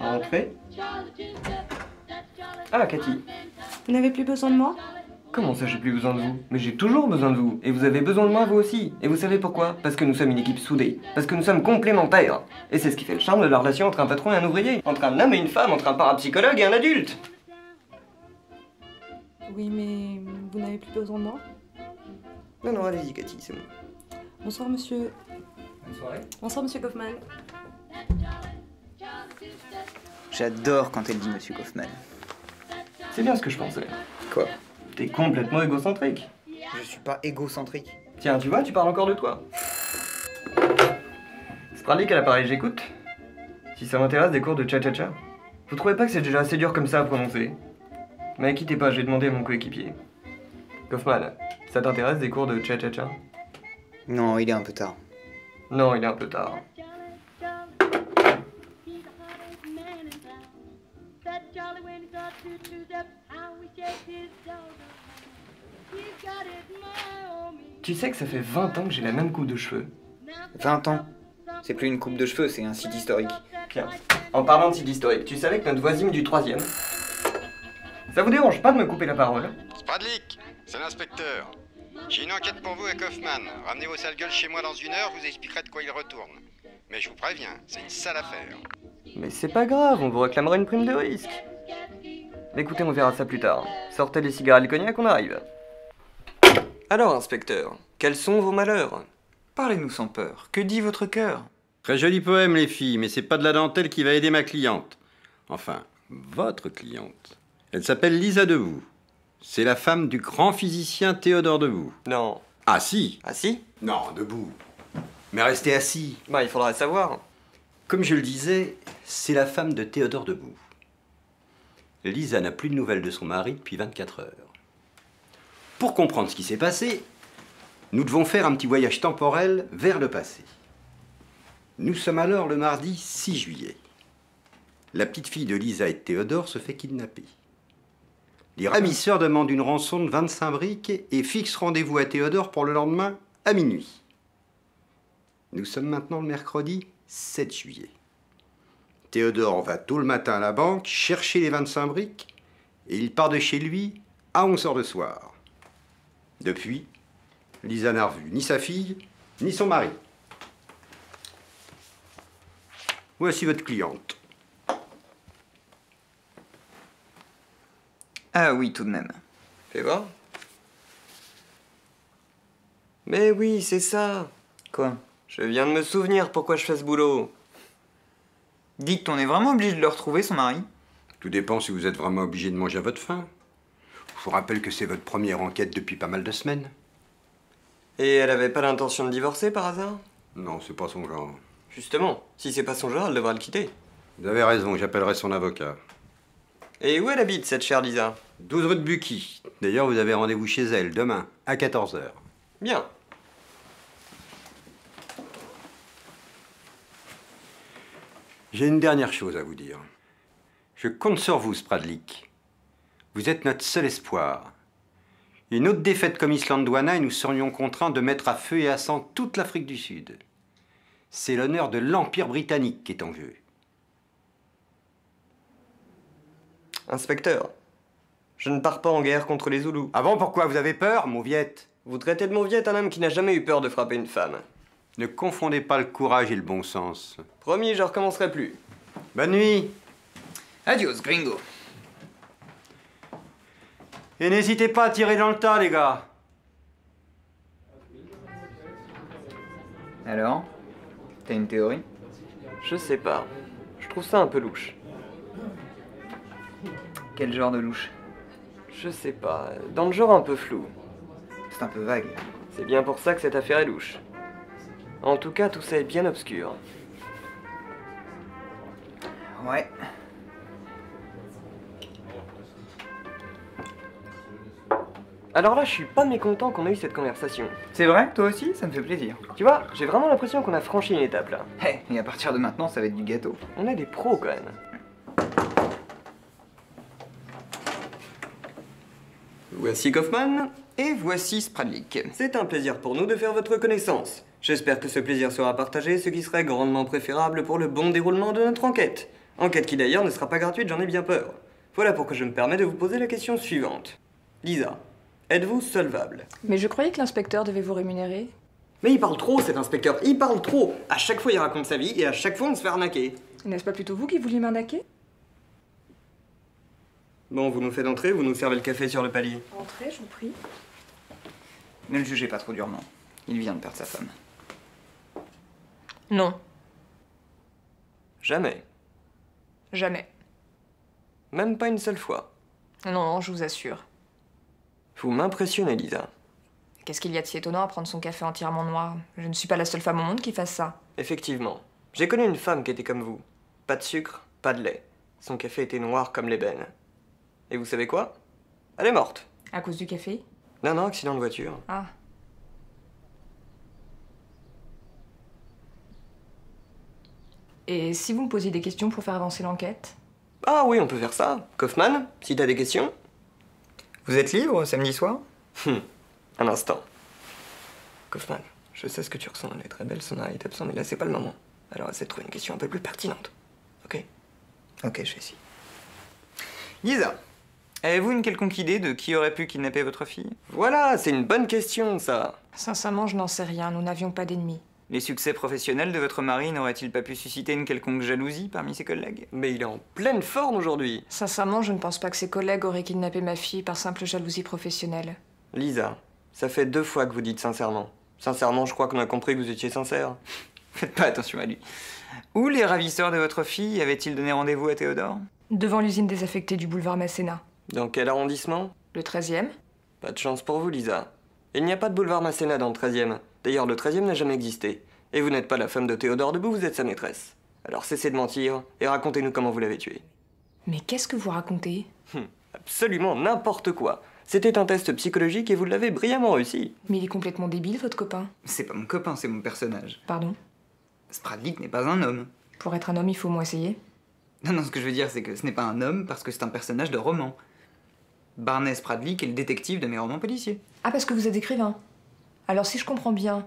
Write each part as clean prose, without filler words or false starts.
Entrez. Ah, Cathy. Vous n'avez plus besoin de moi? Comment ça, j'ai plus besoin de vous? Mais j'ai toujours besoin de vous. Et vous avez besoin de moi, vous aussi. Et vous savez pourquoi? Parce que nous sommes une équipe soudée. Parce que nous sommes complémentaires. Et c'est ce qui fait le charme de la relation entre un patron et un ouvrier. Entre un homme et une femme, entre un parapsychologue et un adulte. Oui, mais vous n'avez plus besoin de moi? Non, non, allez-y, Cathy, c'est bon. Bonsoir, monsieur. Bonne soirée. Bonsoir, monsieur Kaufmann. J'adore quand elle dit Monsieur Kaufmann. C'est bien ce que je pensais. Quoi? T'es complètement égocentrique. Je suis pas égocentrique. Tiens, tu vois, tu parles encore de toi. Spralik à l'appareil, j'écoute. Si ça m'intéresse des cours de cha-cha-cha. Vous trouvez pas que c'est déjà assez dur comme ça à prononcer? Mais inquiétez pas, je vais demander à mon coéquipier. Kaufmann, ça t'intéresse des cours de cha-cha-cha? Non, il est un peu tard. Non, il est un peu tard. Tu sais que ça fait 20 ans que j'ai la même coupe de cheveux. 20 ans. C'est plus une coupe de cheveux, c'est un site historique. Tiens, en parlant de site historique, tu savais que notre voisine du 3e... Ça vous dérange pas de me couper la parole? Spradlik, c'est l'inspecteur. J'ai une enquête pour vous à Kaufmann. Ramenez vos sales gueules chez moi dans 1 heure, je vous expliquerai de quoi il retourne. Mais je vous préviens, c'est une sale affaire. Mais c'est pas grave, on vous réclamera une prime de risque. Écoutez, on verra ça plus tard. Sortez les cigarettes et le cognac, on arrive. Alors, inspecteur, quels sont vos malheurs? Parlez-nous sans peur. Que dit votre cœur? Très joli poème, les filles, mais c'est pas de la dentelle qui va aider ma cliente. Enfin, votre cliente. Elle s'appelle Lisa Debout. C'est la femme du grand physicien Théodore Debout. Non. Ah si? Ah si? Non, debout. Mais restez assis. Bah, il faudra savoir. Comme je le disais, c'est la femme de Théodore Debout. Lisa n'a plus de nouvelles de son mari depuis 24 heures. Pour comprendre ce qui s'est passé, nous devons faire un petit voyage temporel vers le passé. Nous sommes alors le mardi 6 juillet. La petite fille de Lisa et de Théodore se fait kidnapper. Les ravisseurs demandent une rançon de 25 briques et fixent rendez-vous à Théodore pour le lendemain à minuit. Nous sommes maintenant le mercredi 7 juillet. Théodore va tôt le matin à la banque chercher les 25 briques et il part de chez lui à 11 h le soir. Depuis, Lisa n'a revu ni sa fille, ni son mari. Voici votre cliente. Ah oui, tout de même. Fais voir. Mais oui, c'est ça. Quoi? Je viens de me souvenir pourquoi je fais ce boulot. Dites, on est vraiment obligé de le retrouver, son mari? Tout dépend si vous êtes vraiment obligé de manger à votre faim. Je vous rappelle que c'est votre première enquête depuis pas mal de semaines. Et elle avait pas l'intention de divorcer par hasard? Non, c'est pas son genre. Justement, si c'est pas son genre, elle devra le quitter. Vous avez raison, j'appellerai son avocat. Et où elle habite, cette chère Lisa? 12 rue de Bucky. D'ailleurs, vous avez rendez-vous chez elle demain, à 14 h. Bien. J'ai une dernière chose à vous dire. Je compte sur vous, Spradlik. Vous êtes notre seul espoir. Une autre défaite comme Islandwana et nous serions contraints de mettre à feu et à sang toute l'Afrique du Sud. C'est l'honneur de l'Empire britannique qui est en jeu. Inspecteur, je ne pars pas en guerre contre les Zoulous. Ah bon, pourquoi vous avez peur, Mauviette? Vous traitez de Mauviette un homme qui n'a jamais eu peur de frapper une femme. Ne confondez pas le courage et le bon sens. Promis, je recommencerai plus. Bonne nuit. Adios, gringo. Et n'hésitez pas à tirer dans le tas, les gars. Alors? T'as une théorie? Je sais pas. Je trouve ça un peu louche. Quel genre de louche? Je sais pas. Dans le genre un peu flou. C'est un peu vague. C'est bien pour ça que cette affaire est louche. En tout cas, tout ça est bien obscur. Ouais. Alors là, je suis pas mécontent qu'on ait eu cette conversation. C'est vrai? Toi aussi? Ça me fait plaisir. Tu vois, j'ai vraiment l'impression qu'on a franchi une étape là. Hey, et à partir de maintenant, ça va être du gâteau. On est des pros quand même. Voici Kaufmann. Et voici Spradlik. C'est un plaisir pour nous de faire votre connaissance. J'espère que ce plaisir sera partagé, ce qui serait grandement préférable pour le bon déroulement de notre enquête. Enquête qui d'ailleurs ne sera pas gratuite, j'en ai bien peur. Voilà pourquoi je me permets de vous poser la question suivante. Lisa, êtes-vous solvable? Mais je croyais que l'inspecteur devait vous rémunérer. Mais il parle trop, cet inspecteur, il parle trop. À chaque fois, il raconte sa vie et à chaque fois, on se fait arnaquer. N'est-ce pas plutôt vous qui vouliez m'arnaquer? Bon, vous nous faites entrer, vous nous servez le café sur le palier. Entrez, je vous prie. Ne le jugez pas trop durement. Il vient de perdre sa femme. Non, Jamais. jamais. Même pas une seule fois. Non, je vous assure. Vous m'impressionnez, Lisa. Qu'est-ce qu'il y a de si étonnant à prendre son café entièrement noir? Je ne suis pas la seule femme au monde qui fasse ça. Effectivement. J'ai connu une femme qui était comme vous. Pas de sucre, pas de lait. Son café était noir comme l'ébène. Et vous savez quoi? Elle est morte. À cause du café? Non, non, accident de voiture. Ah. Et si vous me posiez des questions pour faire avancer l'enquête? Ah oui, on peut faire ça. Kaufman, si t'as des questions? Vous êtes libre samedi soir? Un instant. Kaufman, je sais ce que tu ressens, elle est très belle, son art est absent, mais là c'est pas le moment. Alors essaie de trouver une question un peu plus pertinente. Ok? Ok, je fais ci. Lisa, avez-vous une quelconque idée de qui aurait pu kidnapper votre fille? Voilà, c'est une bonne question, ça. Sincèrement, je n'en sais rien, nous n'avions pas d'ennemis. Les succès professionnels de votre mari n'auraient-ils pas pu susciter une quelconque jalousie parmi ses collègues? Mais il est en pleine forme aujourd'hui. Sincèrement, je ne pense pas que ses collègues auraient kidnappé ma fille par simple jalousie professionnelle. Lisa, ça fait 2 fois que vous dites sincèrement. Sincèrement, je crois qu'on a compris que vous étiez sincère. Faites pas attention à lui. Où les ravisseurs de votre fille avaient-ils donné rendez-vous à Théodore? Devant l'usine désaffectée du boulevard Masséna. Dans quel arrondissement? Le 13e? Pas de chance pour vous, Lisa. Il n'y a pas de boulevard Masséna dans le 13e. D'ailleurs, le 13e n'a jamais existé. Et vous n'êtes pas la femme de Théodore Debout, vous êtes sa maîtresse. Alors cessez de mentir et racontez-nous comment vous l'avez tué. Mais qu'est-ce que vous racontez? Absolument n'importe quoi. C'était un test psychologique et vous l'avez brillamment réussi. Mais il est complètement débile, votre copain. C'est pas mon copain, c'est mon personnage. Pardon? Spradlik n'est pas un homme. Pour être un homme, il faut au moins essayer. Non, non, ce que je veux dire, c'est que ce n'est pas un homme parce que c'est un personnage de roman. Barney Spradlik est le détective de mes romans policiers. Ah, parce que vous êtes écrivain. Alors si je comprends bien,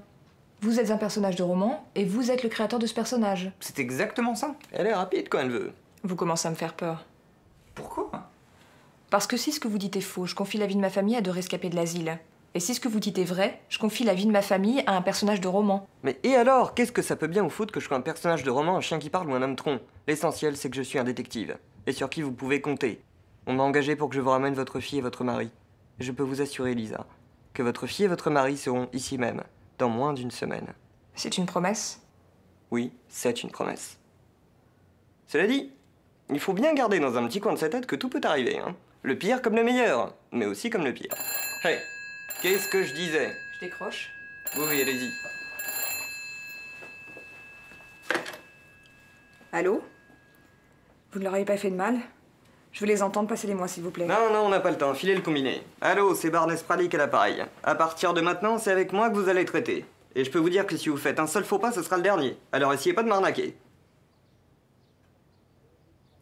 vous êtes un personnage de roman et vous êtes le créateur de ce personnage. C'est exactement ça. Elle est rapide quand elle veut. Vous commencez à me faire peur. Pourquoi? Parce que si ce que vous dites est faux, je confie la vie de ma famille à deux rescapés de l'asile. Et si ce que vous dites est vrai, je confie la vie de ma famille à un personnage de roman. Mais et alors? Qu'est-ce que ça peut bien vous foutre que je sois un personnage de roman, un chien qui parle ou un homme tronc? L'essentiel, c'est que je suis un détective. Et sur qui vous pouvez compter. On m'a engagé pour que je vous ramène votre fille et votre mari. Et je peux vous assurer, Lisa, que votre fille et votre mari seront ici même, dans moins d'1 semaine. C'est une promesse? Oui, c'est une promesse. Cela dit, il faut bien garder dans un petit coin de sa tête que tout peut arriver, hein. Le pire comme le meilleur, mais aussi comme le pire. Hey, qu'est-ce que je disais? Je décroche. Oui, allez-y. Allô? Vous ne leur avez pas fait de mal? Je veux les entendre, passez-les-moi s'il vous plaît. Non, non, on n'a pas le temps, filez le combiné. Allô, c'est Barney Spradlik à l'appareil. À partir de maintenant, c'est avec moi que vous allez traiter. Et je peux vous dire que si vous faites un seul faux pas, ce sera le dernier. Alors essayez pas de m'arnaquer.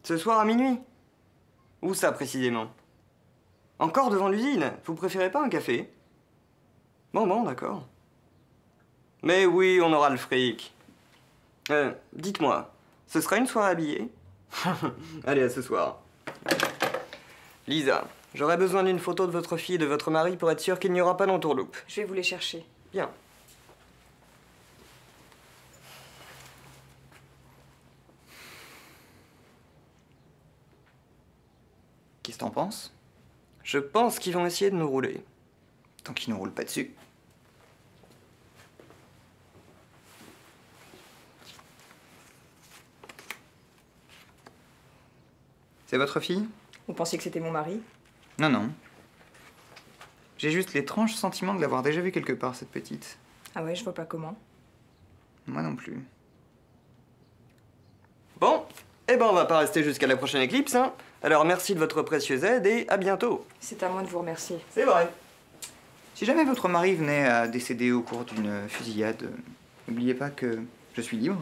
Ce soir à minuit? Où ça précisément? Encore devant l'usine? Vous préférez pas un café? Bon, d'accord. Mais oui, on aura le fric. Dites-moi, ce sera une soirée habillée? Allez, à ce soir. Lisa, j'aurais besoin d'une photo de votre fille et de votre mari pour être sûr qu'il n'y aura pas d'entourloupe. Je vais vous les chercher. Bien. Qu'est-ce que t'en penses? Je pense qu'ils vont essayer de nous rouler. Tant qu'ils ne roulent pas dessus. C'est votre fille? Vous pensiez que c'était mon mari? Non, non. J'ai juste l'étrange sentiment de l'avoir déjà vue quelque part, cette petite. Ah ouais, je vois pas comment. Moi non plus. Bon, eh ben on va pas rester jusqu'à la prochaine éclipse, hein. Alors merci de votre précieuse aide et à bientôt. C'est à moi de vous remercier. C'est vrai. Si jamais votre mari venait à décéder au cours d'une fusillade, n'oubliez pas que je suis libre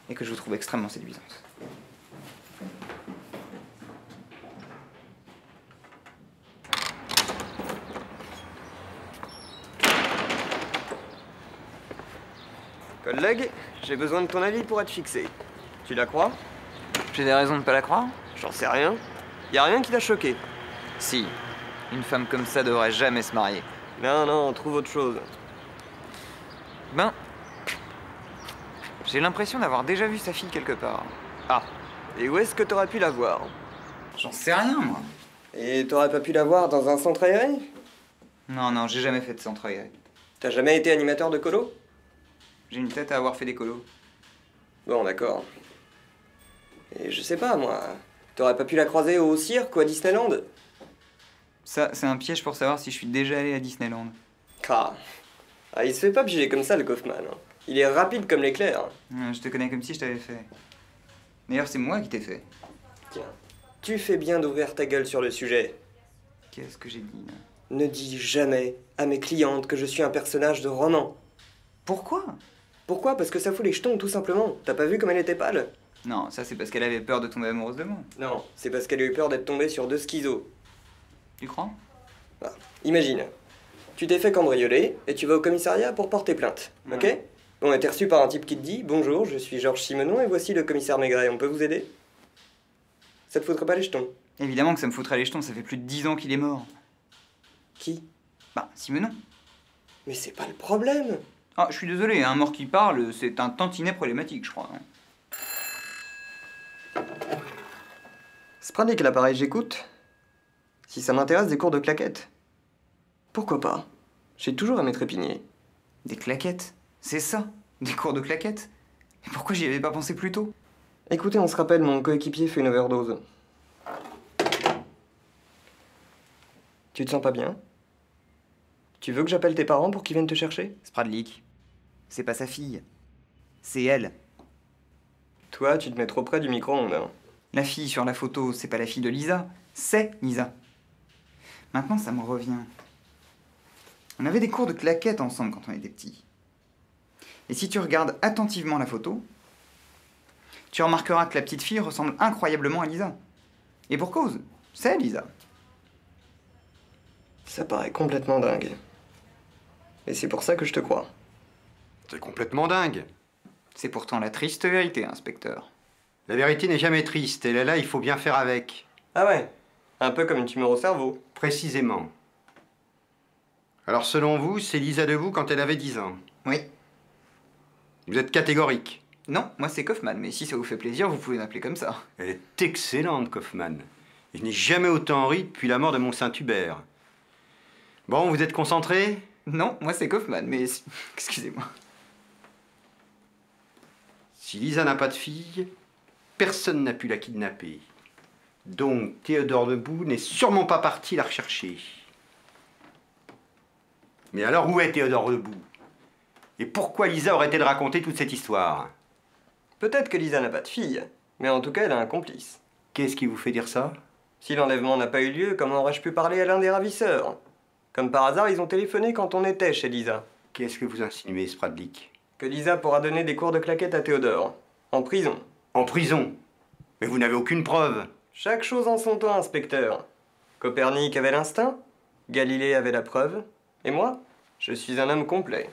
et que je vous trouve extrêmement séduisante. Collègue, j'ai besoin de ton avis pour être fixé. Tu la crois? J'ai des raisons de pas la croire? J'en sais rien. Y a rien qui t'a choqué? Si. Une femme comme ça devrait jamais se marier. Non, non, trouve autre chose. Ben... J'ai l'impression d'avoir déjà vu sa fille quelque part. Ah, et où est-ce que t'aurais pu la voir? J'en sais rien, moi. Et t'aurais pas pu la voir dans un centre aéré? Non, non, j'ai jamais fait de centre aéré. T'as jamais été animateur de colo? J'ai une tête à avoir fait des colos. Bon, d'accord. Et je sais pas, moi... T'aurais pas pu la croiser au cirque ou à Disneyland? Ça, c'est un piège pour savoir si je suis déjà allé à Disneyland. Ah, il se fait pas piéger comme ça, le Kaufman. Hein. Il est rapide comme l'éclair. Je te connais comme si je t'avais fait. D'ailleurs, c'est moi qui t'ai fait. Tiens, tu fais bien d'ouvrir ta gueule sur le sujet. Qu'est-ce que j'ai dit, là? Ne dis jamais à mes clientes que je suis un personnage de roman. Pourquoi? Pourquoi? Parce que ça fout les jetons, tout simplement. T'as pas vu comme elle était pâle? Non, ça c'est parce qu'elle avait peur de tomber amoureuse de moi. Non, c'est parce qu'elle a eu peur d'être tombée sur deux schizos. Tu crois? Ah, imagine, tu t'es fait cambrioler et tu vas au commissariat pour porter plainte, ok? Bon, et t'es reçu par un type qui te dit « Bonjour, je suis Georges Simenon et voici le commissaire Maigret, on peut vous aider ?» Ça te foutrait pas les jetons? Évidemment que ça me foutrait les jetons, ça fait plus de 10 ans qu'il est mort. Qui? Bah, Simenon. Mais c'est pas le problème! Ah, je suis désolé, un mort qui parle, c'est un tantinet problématique, je crois. Hein. Spradic, l'appareil, j'écoute. Si ça m'intéresse, des cours de claquettes. Pourquoi pas? J'ai toujours aimé trépigner. Des claquettes? C'est ça? Des cours de claquettes? Mais pourquoi j'y avais pas pensé plus tôt? Écoutez, on se rappelle, mon coéquipier fait une overdose. Tu te sens pas bien? Tu veux que j'appelle tes parents pour qu'ils viennent te chercher? Spradlik. C'est pas sa fille. C'est elle. Toi, tu te mets trop près du micro-ondes. Hein. La fille sur la photo, c'est pas la fille de Lisa. C'est Lisa. Maintenant, ça me revient. On avait des cours de claquettes ensemble quand on était petits. Et si tu regardes attentivement la photo, tu remarqueras que la petite fille ressemble incroyablement à Lisa. Et pour cause, c'est Lisa. Ça paraît complètement dingue. Et c'est pour ça que je te crois. C'est complètement dingue. C'est pourtant la triste vérité, inspecteur. La vérité n'est jamais triste, elle est là, il faut bien faire avec. Ah ouais? Un peu comme une tumeur au cerveau. Précisément. Alors selon vous, c'est Lisa Debout quand elle avait 10 ans. Oui. Vous êtes catégorique. Non, moi c'est Kaufman, mais si ça vous fait plaisir, vous pouvez m'appeler comme ça. Elle est excellente, Kaufman. Et je n'ai jamais autant ri depuis la mort de mon Saint-Hubert. Bon, vous êtes concentré? Non, moi c'est Kaufman, mais... Excusez-moi. Si Lisa n'a pas de fille, personne n'a pu la kidnapper. Donc Théodore Debout n'est sûrement pas parti la rechercher. Mais alors où est Théodore Debout? Et pourquoi Lisa aurait-elle raconté toute cette histoire? Peut-être que Lisa n'a pas de fille, mais en tout cas, elle a un complice. Qu'est-ce qui vous fait dire ça? Si l'enlèvement n'a pas eu lieu, comment aurais-je pu parler à l'un des ravisseurs? Comme par hasard, ils ont téléphoné quand on était chez Lisa. Qu'est-ce que vous insinuez, Spradlik? Que Lisa pourra donner des cours de claquettes à Théodore. En prison. En prison? Mais vous n'avez aucune preuve. Chaque chose en son temps, inspecteur. Copernic avait l'instinct, Galilée avait la preuve, et moi, je suis un homme complet.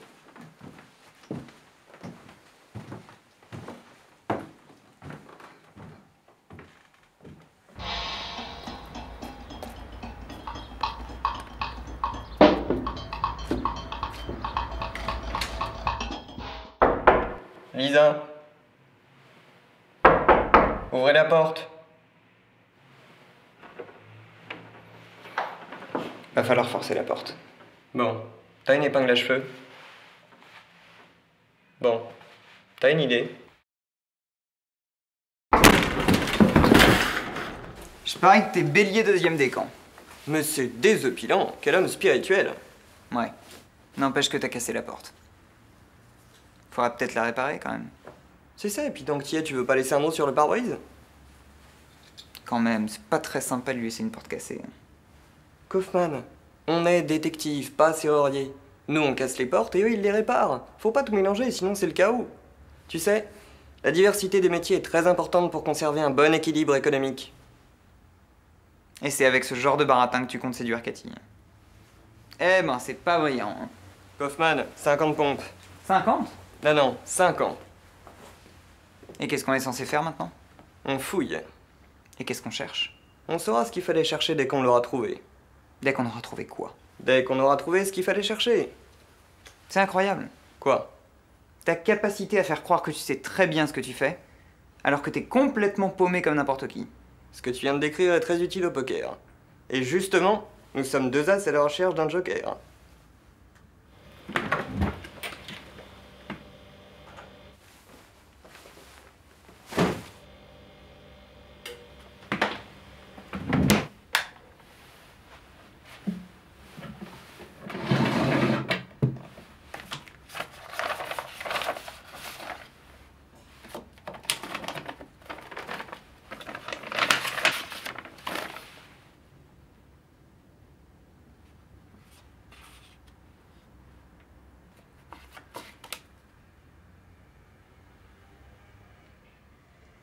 Lisa. Ouvrez la porte. Va falloir forcer la porte. Bon, t'as une épingle à cheveux? Bon, t'as une idée? Je parie que t'es bélier deuxième décan. Mais c'est désopilant, quel homme spirituel! Ouais. N'empêche que t'as cassé la porte. Faudra peut-être la réparer quand même. C'est ça, et puis tant que t'y es, tu veux pas laisser un mot sur le pare-brise? Quand même, c'est pas très sympa de lui laisser une porte cassée. Kaufman, on est détective, pas serrurier. Nous, on casse les portes et eux, ils les réparent. Faut pas tout mélanger, sinon c'est le chaos. Tu sais, la diversité des métiers est très importante pour conserver un bon équilibre économique. Et c'est avec ce genre de baratin que tu comptes séduire Cathy. Eh ben, c'est pas brillant. Hein. Kaufman, 50 pompes. 50? Non, non, 5 ans. Et qu'est-ce qu'on est censé faire maintenant? On fouille. Et qu'est-ce qu'on cherche? On saura ce qu'il fallait chercher dès qu'on l'aura trouvé. Dès qu'on aura trouvé quoi? Dès qu'on aura trouvé ce qu'il fallait chercher. C'est incroyable. Quoi? Ta capacité à faire croire que tu sais très bien ce que tu fais, alors que t'es complètement paumé comme n'importe qui. Ce que tu viens de décrire est très utile au poker. Et justement, nous sommes 2 as à la recherche d'un joker.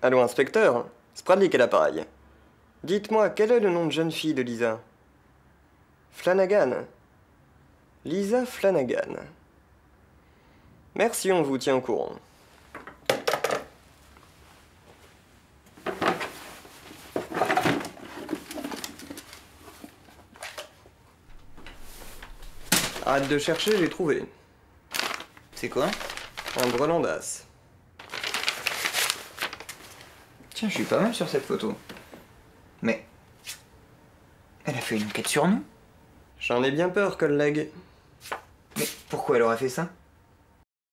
Allô, inspecteur? Spradley à l'appareil. Dites-moi, quel est le nom de jeune fille de Lisa? Flanagan. Lisa Flanagan. Merci, on vous tient au courant. Arrête de chercher, j'ai trouvé. C'est quoi? Un brelan d'as. Tiens, je suis pas mal sur cette photo. Mais... elle a fait une enquête sur nous? J'en ai bien peur, collègue. Mais pourquoi elle aurait fait ça?